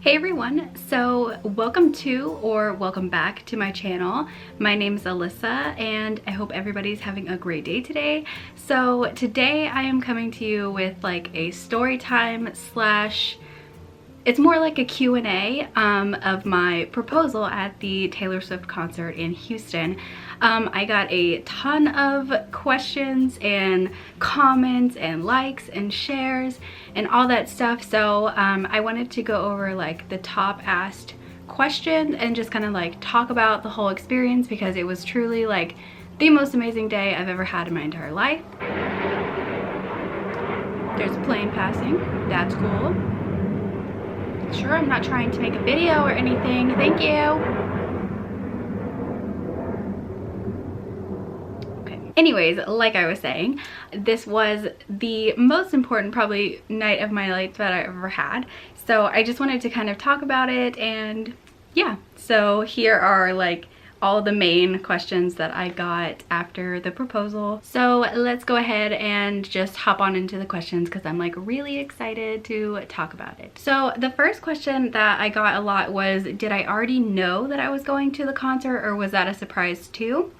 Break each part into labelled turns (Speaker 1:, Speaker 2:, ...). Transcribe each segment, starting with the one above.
Speaker 1: Hey everyone, so welcome to or welcome back to my channel. My name is Alyssa and I hope everybody's having a great day today. So today I am coming to you with like a story time slash, it's more like a Q&A of my proposal at the Taylor Swift concert in Houston. I got a ton of questions and comments and likes and shares and all that stuff. So I wanted to go over like the top asked questions and just kind of like talk about the whole experience because it was truly like the most amazing day I've ever had in my entire life. There's a plane passing, that's cool. Sure, I'm not trying to make a video or anything. Thank you. Okay. Anyways, like I was saying, this was the most important probably night of my life that I ever had. So I just wanted to kind of talk about it, and yeah. So here are like all the main questions that I got after the proposal. So let's go ahead and just hop on into the questions because I'm like really excited to talk about it. So the first question that I got a lot was, did I already know that I was going to the concert or was that a surprise too?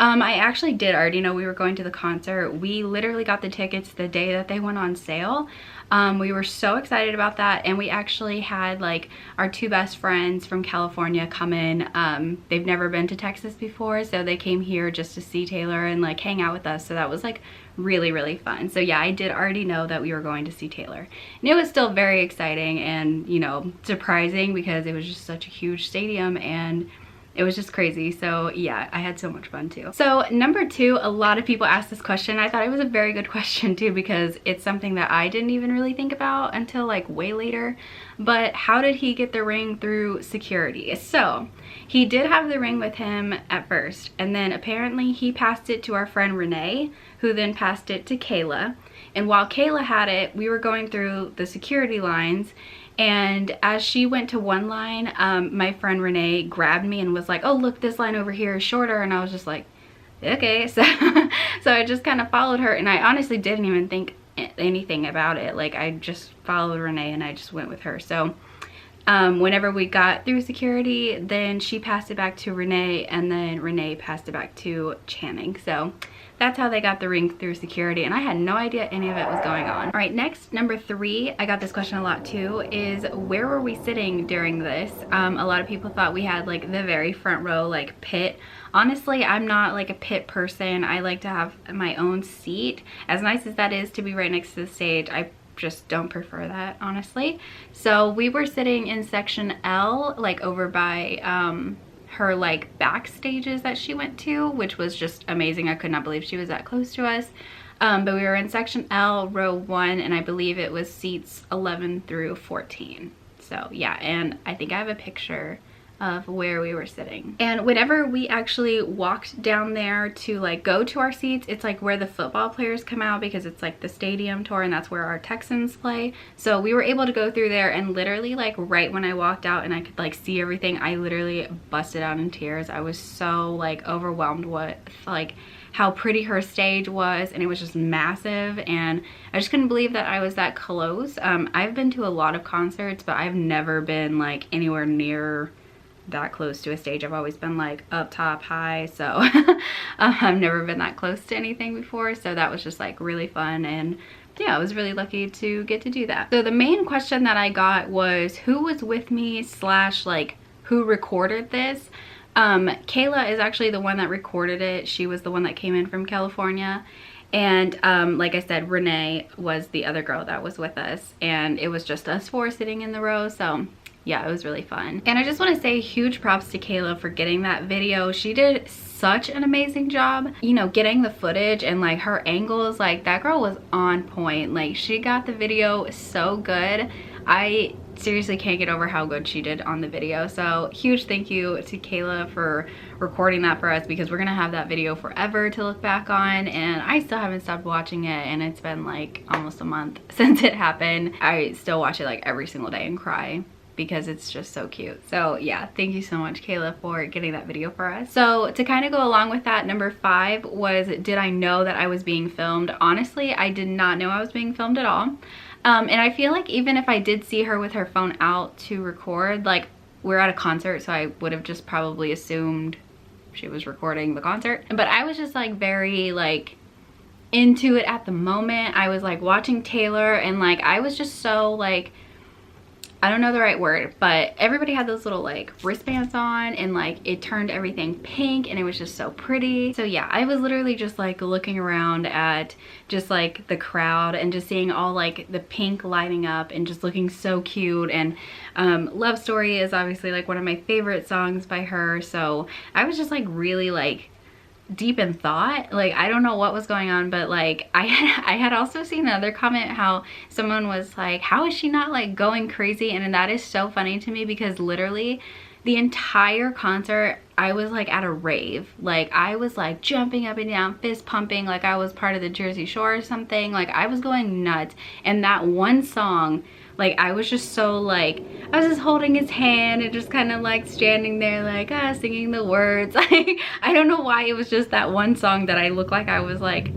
Speaker 1: I actually did already know we were going to the concert. We literally got the tickets the day that they went on sale. We were so excited about that, and we actually had like our two best friends from California come in. They've never been to Texas before, so they came here just to see Taylor and like hang out with us. So that was like really fun. So yeah, I did already know that we were going to see Taylor, and it was still very exciting and, you know, surprising because it was just such a huge stadium and it was just crazy. So yeah, I had so much fun too. So number two, a lot of people asked this question. I thought it was a very good question too because it's something that I didn't even really think about until like way later. But how did he get the ring through security? So he did have the ring with him at first, and then apparently he passed it to our friend Renee, who then passed it to Kayla. And while Kayla had it, we were going through the security lines, and as she went to one line, my friend Renee grabbed me and was like, oh look, this line over here is shorter. And I was just like, okay. So I just kind of followed her, and I honestly didn't even think anything about it. Like I just followed Renee and I just went with her. So whenever we got through security, then she passed it back to Renee, and then Renee passed it back to Channing. So that's how they got the ring through security, and I had no idea any of it was going on. All right, next, number three, I got this question a lot too, is where were we sitting during this? A lot of people thought we had like the very front row, like pit. Honestly, I'm not like a pit person. I like to have my own seat. As nice as that is to be right next to the stage, I just don't prefer that, honestly. So we were sitting in section L, like over by her like backstages that she went to, which was just amazing. I could not believe she was that close to us. But we were in section L, row 1, and I believe it was seats 11 through 14. So yeah, and I think I have a picture of where we were sitting. And whenever we actually walked down there to like go to our seats, it's like where the football players come out because it's like the stadium tour, and that's where our Texans play. So we were able to go through there, and literally like right when I walked out and I could like see everything, I literally busted out in tears. I was so like overwhelmed with like how pretty her stage was, and it was just massive, and I just couldn't believe that I was that close. I've been to a lot of concerts, but I've never been like anywhere near that close to a stage. I've always been like up top high, so I've never been that close to anything before, so that was just like really fun, and yeah, I was really lucky to get to do that. So the main question that I got was who was with me slash like who recorded this. Kayla is actually the one that recorded it. She was the one that came in from California, and like I said, Renee was the other girl that was with us, and it was just us four sitting in the row. So yeah, it was really fun. And I just want to say huge props to Kayla for getting that video. She did such an amazing job, you know, getting the footage and like her angles. Like that girl was on point. Like she got the video so good. I seriously can't get over how good she did on the video. So huge thank you to Kayla for recording that for us, because we're gonna have that video forever to look back on, and I still haven't stopped watching it, and it's been like almost a month since it happened. I still watch it like every single day and cry because it's just so cute. So yeah, thank you so much, Kayla, for getting that video for us. So to kind of go along with that, number 5 was, did I know that I was being filmed? Honestly, I did not know I was being filmed at all. And I feel like even if I did see her with her phone out to record, like, we're at a concert, so I would have just probably assumed she was recording the concert. But I was just like very like into it at the moment. I was like watching Taylor, and like I was just so like, I don't know the right word, but everybody had those little like wristbands on, and like it turned everything pink, and it was just so pretty. So yeah, I was literally just like looking around at just like the crowd and just seeing all like the pink lighting up and just looking so cute. And Love Story is obviously like one of my favorite songs by her. So I was just like really like deep in thought. Like, I don't know what was going on, but like I had also seen another comment how someone was like, how is she not like going crazy? And that is so funny to me, because literally the entire concert I was like at a rave. Like, I was like jumping up and down, fist pumping, like I was part of the Jersey Shore or something. Like, I was going nuts. And that one song, like, I was just so like, I was just holding his hand and just kind of like standing there like singing the words. Like, I don't know why it was just that one song that I looked like I was like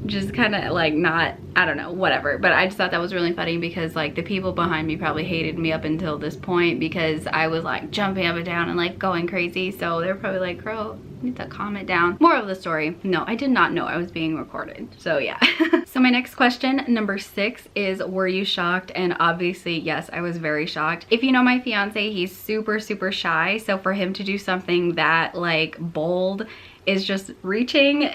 Speaker 1: just kind of like not, I don't know, whatever. But I just thought that was really funny, because like the people behind me probably hated me up until this point, because I was like jumping up and down and like going crazy. So they're probably like, girl, you need to calm it down. Moral of the story, no, I did not know I was being recorded. So yeah. So my next question, number 6, is were you shocked? And obviously, yes, I was very shocked. If you know my fiance, he's super, super shy. So for him to do something that like bold is just reaching.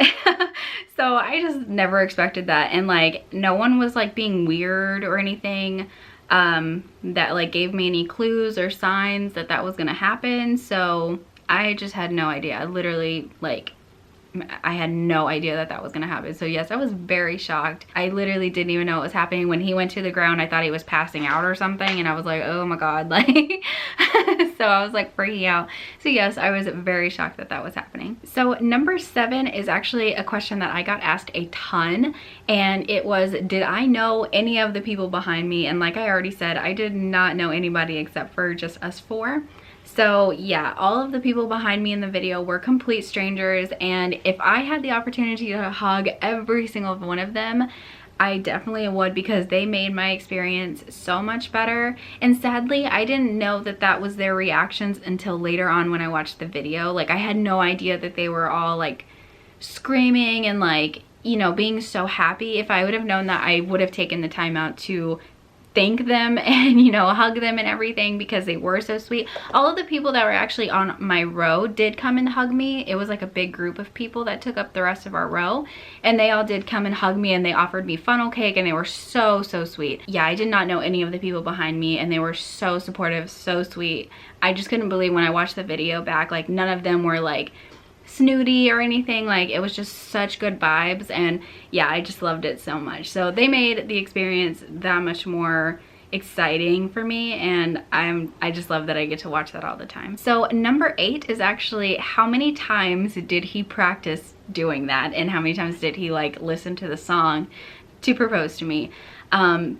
Speaker 1: So I just never expected that. And like no one was like being weird or anything that like gave me any clues or signs that that was gonna happen. So I just had no idea. I literally like, I had no idea that that was gonna happen. So yes, I was very shocked. I literally didn't even know what was happening. When he went to the ground, I thought he was passing out or something, and I was like, oh my god, like so I was like freaking out. So yes, I was very shocked that that was happening. So number 7 is actually a question that I got asked a ton, and it was, did I know any of the people behind me? And like I already said, I did not know anybody except for just us 4. So yeah, all of the people behind me in the video were complete strangers, and if I had the opportunity to hug every single one of them, I definitely would, because they made my experience so much better. And sadly, I didn't know that that was their reactions until later on when I watched the video. Like, I had no idea that they were all like screaming and like, you know, being so happy. If I would have known that, I would have taken the time out to thank them and, you know, hug them and everything, because they were so sweet. All of the people that were actually on my row did come and hug me. It was like a big group of people that took up the rest of our row, and they all did come and hug me, and they offered me funnel cake, and they were so, so sweet. Yeah, I did not know any of the people behind me, and they were so supportive, so sweet. I just couldn't believe when I watched the video back, like none of them were like snooty or anything. Like, it was just such good vibes, and yeah, I just loved it so much. So they made the experience that much more exciting for me, and I just love that I get to watch that all the time. So number 8 is actually, how many times did he practice doing that, and how many times did he like listen to the song to propose to me?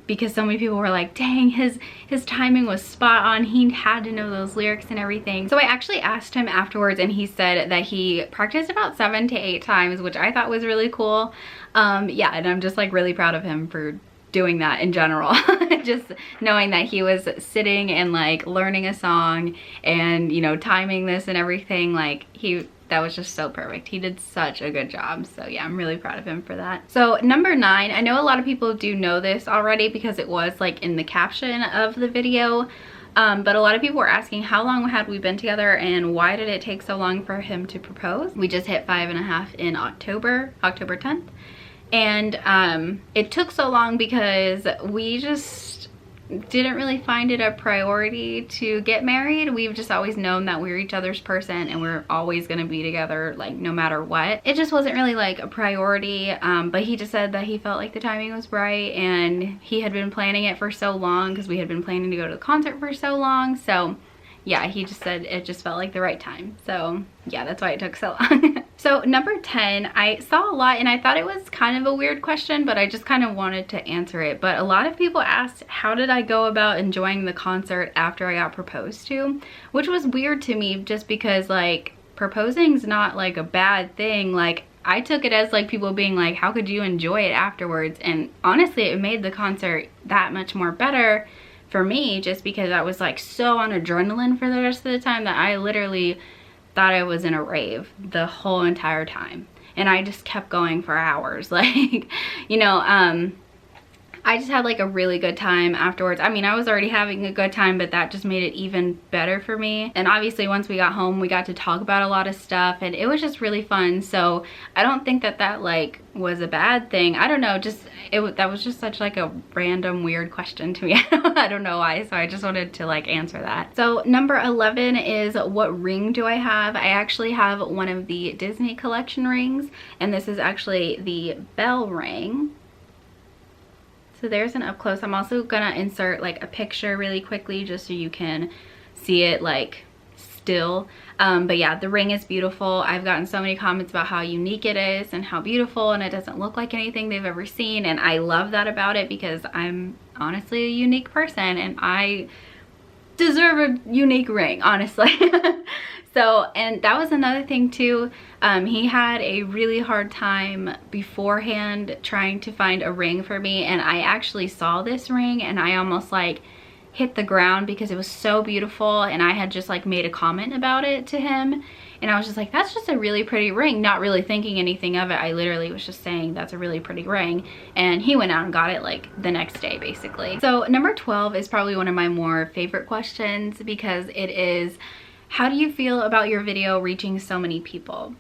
Speaker 1: Because so many people were like, dang, his timing was spot on. He had to know those lyrics and everything. So I actually asked him afterwards, and he said that he practiced about 7 to 8 times, which I thought was really cool. Yeah, and I'm just like really proud of him for doing that in general. Just knowing that he was sitting and like learning a song and, you know, timing this and everything, like that was just so perfect. He did such a good job. So yeah, I'm really proud of him for that. So number 9, I know a lot of people do know this already because it was like in the caption of the video. But a lot of people were asking how long had we been together and why did it take so long for him to propose? We just hit 5.5 in October 10th. And it took so long because we just didn't really find it a priority to get married. We've just always known that we're each other's person and we're always gonna be together, like no matter what. It just wasn't really like a priority, but he just said that he felt like the timing was right, and he had been planning it for so long because we had been planning to go to the concert for so long. So yeah, he just said it just felt like the right time. So yeah, that's why it took so long. So number 10, I saw a lot, and I thought it was kind of a weird question, but I just kind of wanted to answer it. But a lot of people asked, how did I go about enjoying the concert after I got proposed to? Which was weird to me, just because like proposing's not like a bad thing. Like, I took it as like people being like, how could you enjoy it afterwards? And honestly, it made the concert that much more better for me, just because I was like so on adrenaline for the rest of the time that I literally thought I was in a rave the whole entire time. And I just kept going for hours. Like, you know, I just had like a really good time afterwards. I mean, I was already having a good time, but that just made it even better for me. And obviously once we got home, we got to talk about a lot of stuff, and it was just really fun. So I don't think that that like was a bad thing. I don't know, just that was just such like a random weird question to me. I don't know why, so I just wanted to like answer that. So number 11 is, what ring do I have? I actually have one of the Disney collection rings, and this is actually the bell ring. So there's an up close. I'm also gonna insert like a picture really quickly just so you can see it like still. But yeah, the ring is beautiful. I've gotten so many comments about how unique it is and how beautiful, and it doesn't look like anything they've ever seen. And I love that about it, because I'm honestly a unique person and I deserve a unique ring, honestly. So, and that was another thing too. He had a really hard time beforehand trying to find a ring for me, and I actually saw this ring and I almost like hit the ground because it was so beautiful, and I had just like made a comment about it to him, and I was just like, that's just a really pretty ring, not really thinking anything of it. I literally was just saying that's a really pretty ring, and he went out and got it like the next day basically. So number 12 is probably one of my more favorite questions, because it is, how do you feel about your video reaching so many people?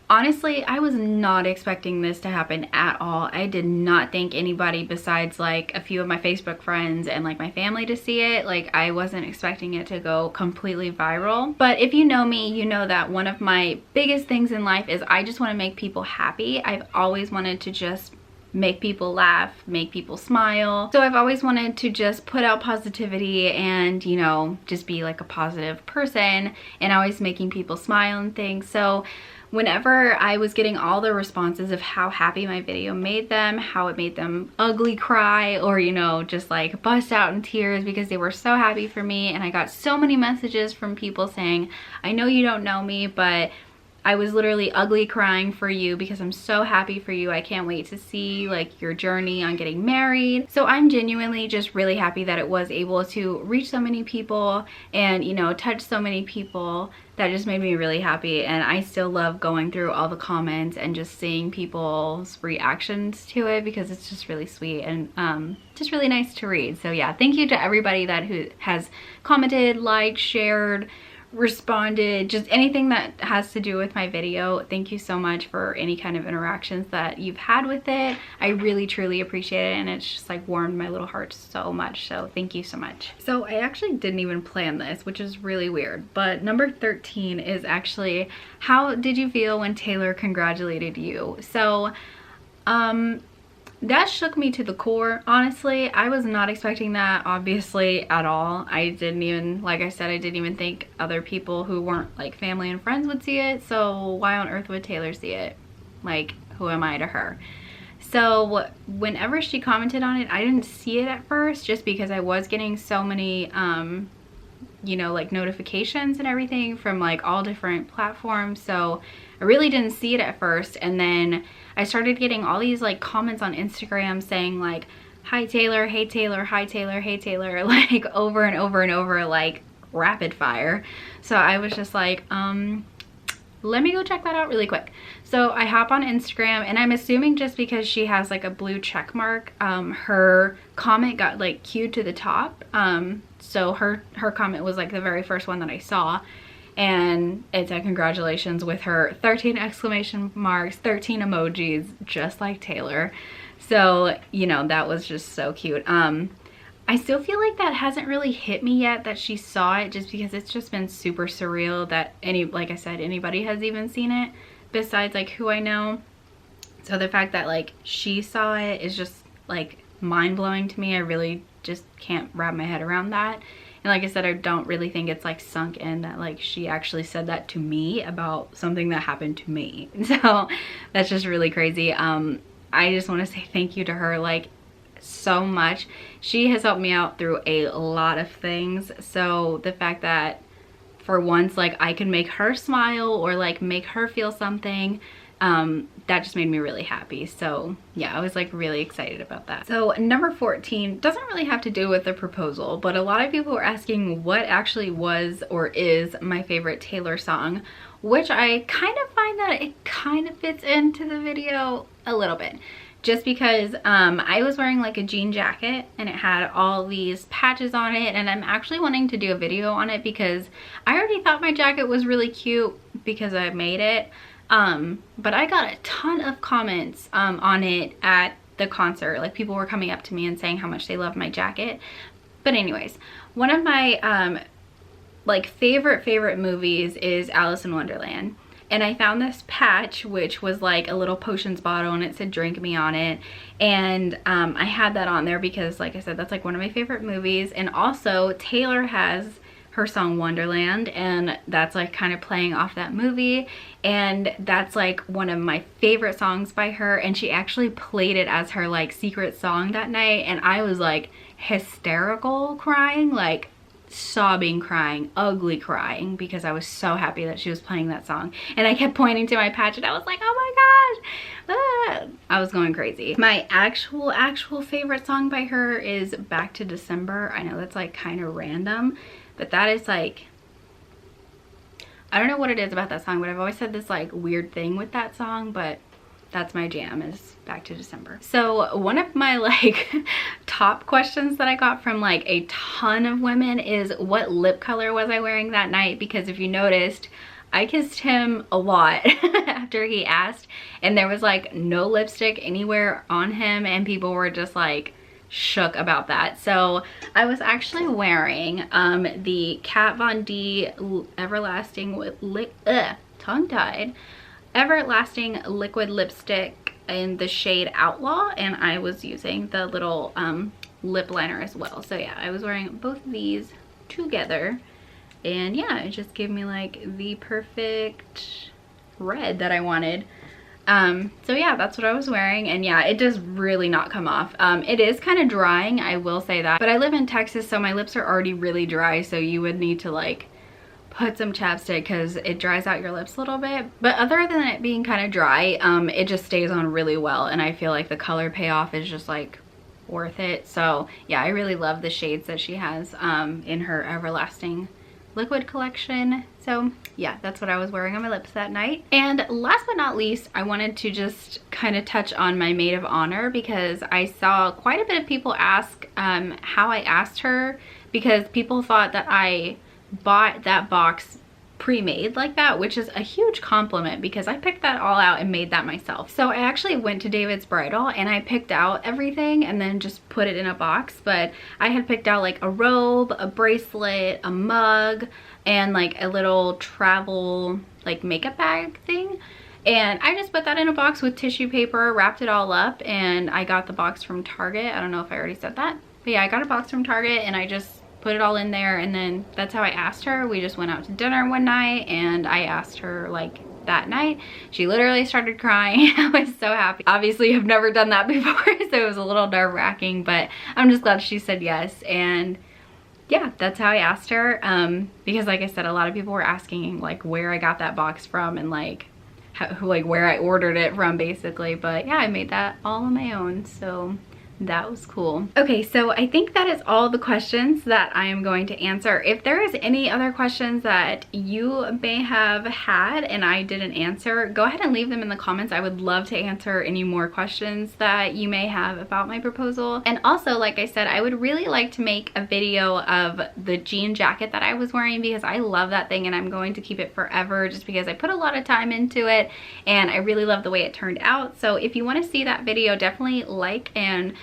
Speaker 1: Honestly, I was not expecting this to happen at all. I did not think anybody besides like a few of my Facebook friends and like my family to see it. Like, I wasn't expecting it to go completely viral. But if you know me, you know that one of my biggest things in life is I just want to make people happy. I've always wanted to just make people laugh, make people smile. So I've always wanted to just put out positivity and, you know, just be like a positive person, and always making people smile and things. So whenever I was getting all the responses of how happy my video made them, how it made them ugly cry, or, you know, just like bust out in tears because they were so happy for me, and I got so many messages from people saying, I know you don't know me, but I was literally ugly crying for you because I'm so happy for you. I can't wait to see like your journey on getting married. So I'm genuinely just really happy that it was able to reach so many people and, you know, touch so many people. That just made me really happy, and I still love going through all the comments and just seeing people's reactions to it, because it's just really sweet and just really nice to read. So yeah, thank you to everybody that who has commented, liked, shared, responded, just anything that has to do with my video. Thank you so much for any kind of interactions that you've had with it. I really truly appreciate it, and it's just like warmed my little heart so much. So thank you so much. So I actually didn't even plan this, which is really weird, but number 13 is actually, how did you feel when Taylor congratulated you? So that shook me to the core, honestly. I was not expecting that, obviously, at all. I didn't even, like I said, I didn't even think other people who weren't like family and friends would see it. So why on earth would Taylor see it? Like, who am I to her? So whenever she commented on it, I didn't see it at first, just because I was getting so many you know, like notifications and everything from like all different platforms. So I really didn't see it at first, and then I started getting all these like comments on Instagram saying like, hi Taylor, hey Taylor, hi Taylor, hey Taylor, like over and over and over, like rapid fire. So I was just like, let me go check that out really quick. So I hop on Instagram, and I'm assuming just because she has like a blue check mark, her comment got like queued to the top. So her comment was like the very first one that I saw, and it said congratulations with her 13 exclamation marks, 13 emojis, just like Taylor. So, you know, that was just so cute. I still feel like that hasn't really hit me yet, that she saw it, just because it's just been super surreal that like I said, anybody has even seen it besides like who I know. So the fact that like she saw it is just like mind-blowing to me. I really just can't wrap my head around that. And like I said, I don't really think it's like sunk in that like she actually said that to me about something that happened to me. So that's just really crazy. I just want to say thank you to her like so much. She has helped me out through a lot of things. So the fact that for once like I can make her smile or like make her feel something, that just made me really happy. So yeah, I was like really excited about that. So number 14 doesn't really have to do with the proposal, but a lot of people were asking what actually was or is my favorite Taylor song, which I kind of find that it kind of fits into the video a little bit. Just because I was wearing like a jean jacket and it had all these patches on it, and I'm actually wanting to do a video on it because I already thought my jacket was really cute because I made it. But I got a ton of comments on it at the concert. Like people were coming up to me and saying how much they love my jacket. But anyways, one of my like favorite movies is Alice in Wonderland. And I found this patch, which was like a little potions bottle, and it said "Drink Me" on it. And I had that on there because, like I said, that's like one of my favorite movies. And also Taylor has her song Wonderland, and that's like kind of playing off that movie. And that's like one of my favorite songs by her. And she actually played it as her like secret song that night. And I was like hysterical crying, like sobbing, crying, ugly crying, because I was so happy that she was playing that song. And I kept pointing to my patch and I was like, oh my gosh, ah. I was going crazy. My actual favorite song by her is Back to December. I know that's like kind of random, but that is like, I don't know what it is about that song, but I've always said this like weird thing with that song, but that's my jam, is Back to December. So one of my like top questions that I got from like a ton of women is what lip color was I wearing that night? Because if you noticed, I kissed him a lot after he asked, and there was like no lipstick anywhere on him, and people were just like shook about that. So I was actually wearing the Kat Von D Everlasting with tongue-tied Everlasting liquid lipstick in the shade Outlaw, and I was using the little lip liner as well. So yeah, I was wearing both of these together, and yeah, it just gave me like the perfect red that I wanted. So yeah, that's what I was wearing, and yeah, it does really not come off. It is kind of drying, I will say that, but I live in Texas, so my lips are already really dry, so you would need to like put some chapstick because it dries out your lips a little bit. But other than it being kind of dry, it just stays on really well, and I feel like the color payoff is just like worth it. So yeah, I really love the shades that she has in her Everlasting liquid collection. So yeah, that's what I was wearing on my lips that night. And last but not least, I wanted to just kind of touch on my maid of honor, because I saw quite a bit of people ask how I asked her, because people thought that I bought that box pre-made like that, which is a huge compliment because I picked that all out and made that myself. So I actually went to David's Bridal and I picked out everything and then just put it in a box. But I had picked out like a robe, a bracelet, a mug, and like a little travel like makeup bag thing. And I just put that in a box with tissue paper, wrapped it all up, and I got the box from Target. I don't know if I already said that, but yeah, I got a box from Target and I just put it all in there, and then that's how I asked her. We just went out to dinner one night and I asked her like that night. She literally started crying. I was so happy. Obviously I've never done that before, so it was a little nerve-wracking, but I'm just glad she said yes. And yeah, that's how I asked her, because like I said, a lot of people were asking like where I got that box from and like like where I ordered it from basically. But yeah, I made that all on my own, so that was cool. Okay, so I think that is all the questions that I am going to answer. If there is any other questions that you may have had and I didn't answer, go ahead and leave them in the comments. I would love to answer any more questions that you may have about my proposal. And also, like I said, I would really like to make a video of the jean jacket that I was wearing, because I love that thing and I'm going to keep it forever, just because I put a lot of time into it and I really love the way it turned out. So if you want to see that video, definitely like and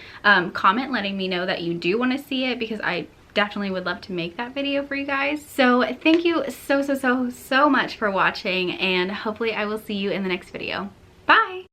Speaker 1: comment letting me know that you do want to see it, because I definitely would love to make that video for you guys. So thank you so much for watching, and hopefully I will see you in the next video. Bye!